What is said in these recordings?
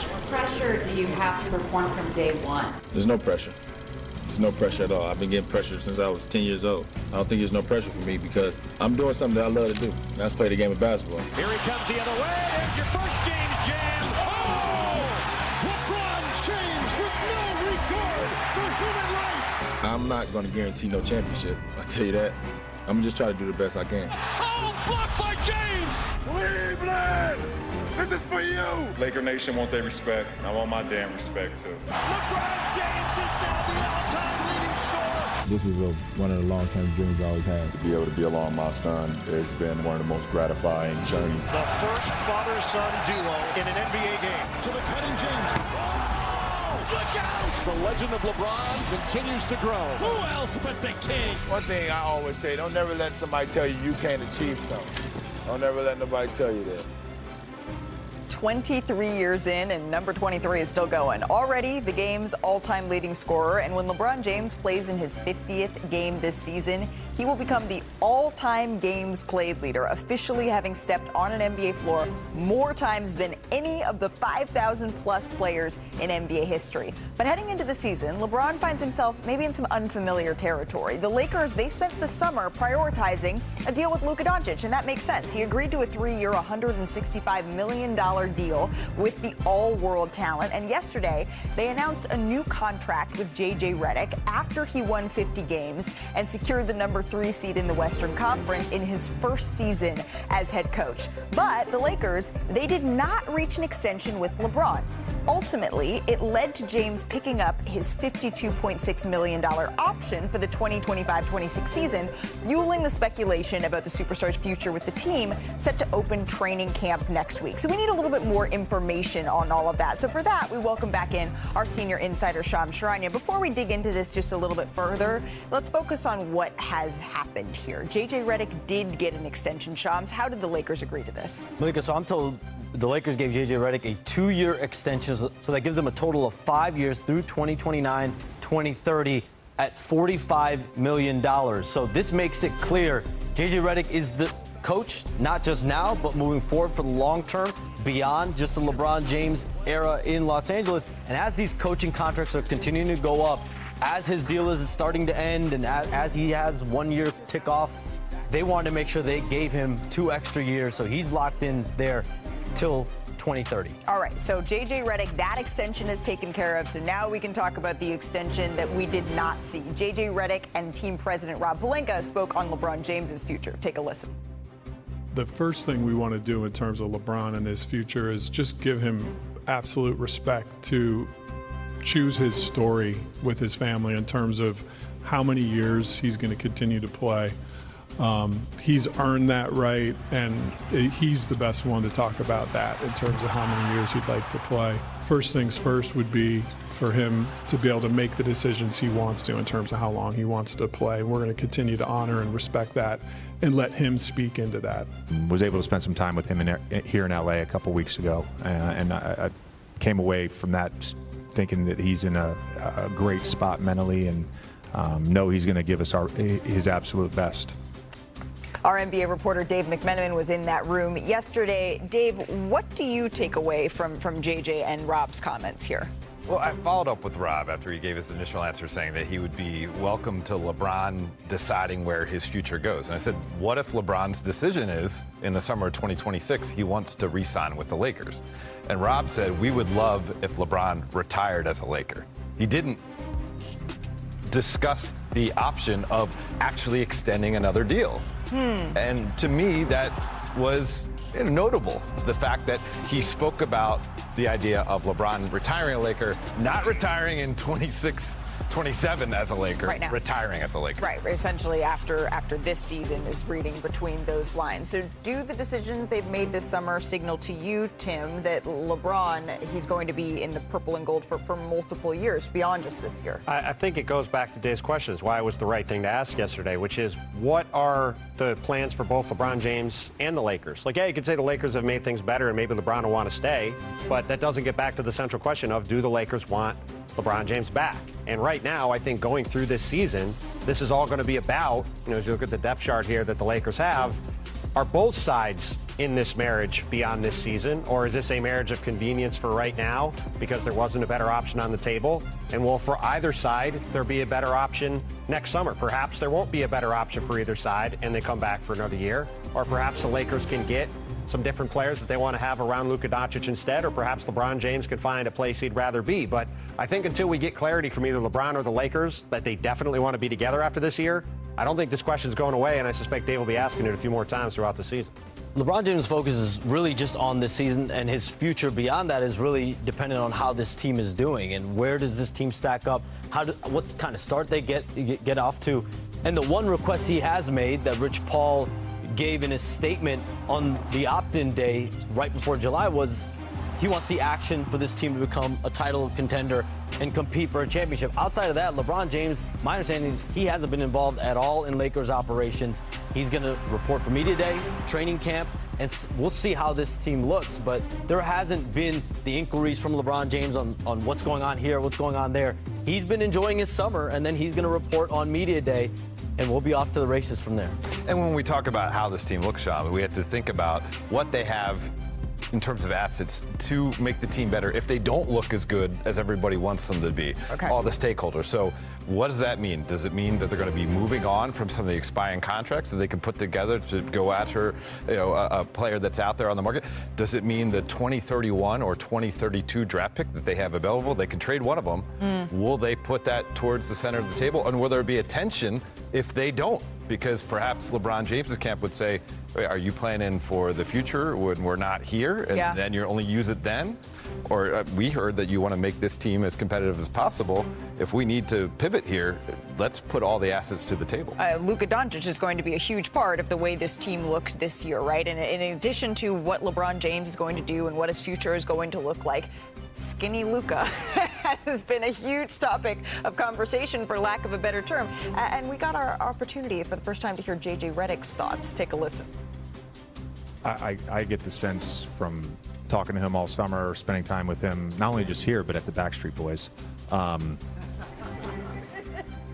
much pressure do you have to perform from day one? There's no pressure. There's no pressure at all. I've been getting pressure since I was 10 years old. I don't think there's no pressure for me because I'm doing something that I love to do. And that's play the game of basketball. Here he comes the other way. There's your first James jam. Oh! LeBron James with no regard for human life. I'm not going to guarantee no championship. I'll tell you that. I'm going to just try to do the best I can. Oh, blocked by James. Cleveland! This is for you! Laker Nation want their respect. I want my damn respect too. LeBron James is now the all-time leading scorer. This is one of the long-term dreams I always had. To be able to be along my son has been one of the most gratifying journeys. The first father-son duo in an NBA game. To the cutting James. Oh! Look out! The legend of LeBron continues to grow. Who else but the king? One thing I always say, don't never let somebody tell you you can't achieve something. Don't ever let nobody tell you that. 23 years in, and number 23 is still going. Already the game's all-time leading scorer, and when LeBron James plays in his 50th game this season, he will become the all-time games played leader, officially having stepped on an NBA floor more times than any of the 5,000-plus players in NBA history. But heading into the season, LeBron finds himself maybe in some unfamiliar territory. The Lakers, they spent the summer prioritizing a deal with Luka Doncic, and that makes sense. He agreed to a 3-year, $165 million deal with the all-world talent, and yesterday they announced a new contract with JJ Redick after he won 50 games and secured the number 3 seed in the Western Conference in his first season as head coach. But the Lakers, they did not reach an extension with LeBron. Ultimately, it led to James picking up his $52.6 million option for the 2025-26 season, fueling the speculation about the superstar's future with the team set to open training camp next week. So we need a little bit more information on all of that. So for that, we welcome back in our senior insider, Shams Charania. Before we dig into this just a little bit further, let's focus on what has happened here. JJ Redick did get an extension. Shams, how did the Lakers agree to this? Malika, so I'm told the Lakers gave JJ Redick a 2-year extension, so that gives them a total of 5 years through 2029, 2030 at $45 million. So this makes it clear JJ Redick is the coach, not just now, but moving forward for the long term, beyond just the LeBron James era in Los Angeles. And as these coaching contracts are continuing to go up, as his deal is starting to end, and as he has 1 year tick off, they wanted to make sure they gave him 2 extra years, so he's locked in there till 2030. All right, so JJ Redick, that extension is taken care of. So now we can talk about the extension that we did not see. JJ Redick and team president Rob Pelinka spoke on LeBron James's future. Take a listen. The first thing we want to do in terms of LeBron and his future is just give him absolute respect to choose his story with his family in terms of how many years he's going to continue to play. He's earned that right, and he's the best one to talk about that in terms of how many years he'd like to play. First things first would be for him to be able to make the decisions he wants to in terms of how long he wants to play. We're going to continue to honor and respect that and let him speak into that. Was able to spend some time with him here in LA a couple weeks ago, and I came away from that thinking that he's in a great spot mentally, and know he's going to give us his absolute best. Our NBA reporter Dave McMenamin was in that room yesterday. Dave, what do you take away from JJ and Rob's comments here? Well, I followed up with Rob after he gave his initial answer saying that he would be welcome to LeBron deciding where his future goes. And I said, what if LeBron's decision is in the summer of 2026 he wants to re-sign with the Lakers? And Rob said, we would love if LeBron retired as a Laker. He didn't discuss the option of actually extending another deal. And to me, that was notable. The fact that he spoke about the idea of LeBron retiring a Laker, not retiring in 27 as a Laker, right now. Retiring as a Laker. Right, essentially after this season is reading between those lines. So do the decisions they've made this summer signal to you, Tim, that LeBron, he's going to be in the purple and gold for multiple years beyond just this year? I think it goes back to Dave's questions, why it was the right thing to ask yesterday, which is what are the plans for both LeBron James and the Lakers? Like, yeah, you could say the Lakers have made things better and maybe LeBron will want to stay, but that doesn't get back to the central question of do the Lakers want LeBron James back? And right now, I think going through this season, this is all going to be about, as you look at the depth chart here that the Lakers have, are both sides in this marriage beyond this season? Or is this a marriage of convenience for right now because there wasn't a better option on the table? And will for either side there be a better option next summer? Perhaps there won't be a better option for either side and they come back for another year. Or perhaps the Lakers can get some different players that they want to have around Luka Doncic instead, or perhaps LeBron James could find a place he'd rather be. But I think until we get clarity from either LeBron or the Lakers that they definitely want to be together after this year, I don't think this question's going away, and I suspect Dave will be asking it a few more times throughout the season. LeBron James' focus is really just on this season, and his future beyond that is really dependent on how this team is doing and where does this team stack up, what kind of start they get off to. And the one request he has made that Rich Paul gave in his statement on the opt-in day right before July was he wants the action for this team to become a title contender and compete for a championship. Outside of that, LeBron James, my understanding is he hasn't been involved at all in Lakers operations. He's going to report for media day, training camp, and we'll see how this team looks. But there hasn't been the inquiries from LeBron James on what's going on here, what's going on there. He's been enjoying his summer, and then he's going to report on media day, and we'll be off to the races from there. And when we talk about how this team looks, Sean, we have to think about what they have in terms of assets to make the team better if they don't look as good as everybody wants them to be, all the stakeholders. So what does that mean? Does it mean that they're going to be moving on from some of the expiring contracts that they can put together to go after a player that's out there on the market? Does it mean the 2031 or 2032 draft pick that they have available? They can trade one of them. Will they put that towards the center of the table? And will there be a tension if they don't? Because perhaps LeBron James's camp would say, are you planning for the future when we're not here and then you only use it then? Or we heard that you want to make this team as competitive as possible. If we need to pivot here, let's put all the assets to the table. Luka Doncic is going to be a huge part of the way this team looks this year, right? And in addition to what LeBron James is going to do and what his future is going to look like, skinny Luka has been a huge topic of conversation, for lack of a better term. And we got our opportunity for the first time to hear J.J. Redick's thoughts. Take a listen. I get the sense from talking to him all summer, spending time with him, not only just here, but at the Backstreet Boys,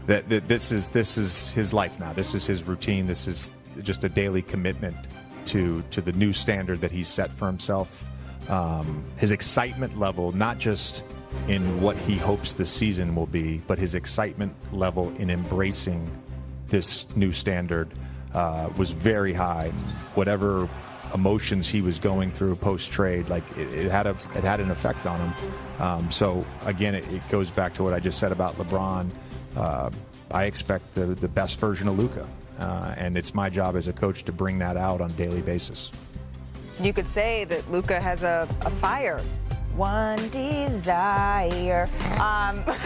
that this is his life now. This is his routine. This is just a daily commitment to the new standard that he's set for himself. His excitement level, not just in what he hopes the season will be, but his excitement level in embracing this new standard was very high. Whatever emotions he was going through post-trade, like it had an effect on him. So again, it goes back to what I just said about LeBron. I expect the best version of Luka, and it's my job as a coach to bring that out on a daily basis. You could say that Luka has a fire. One desire.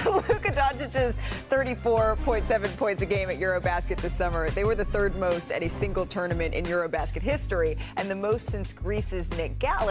Luka Doncic's 34.7 points a game at Eurobasket this summer. They were the third most at a single tournament in Eurobasket history, and the most since Greece's Nick Gallis.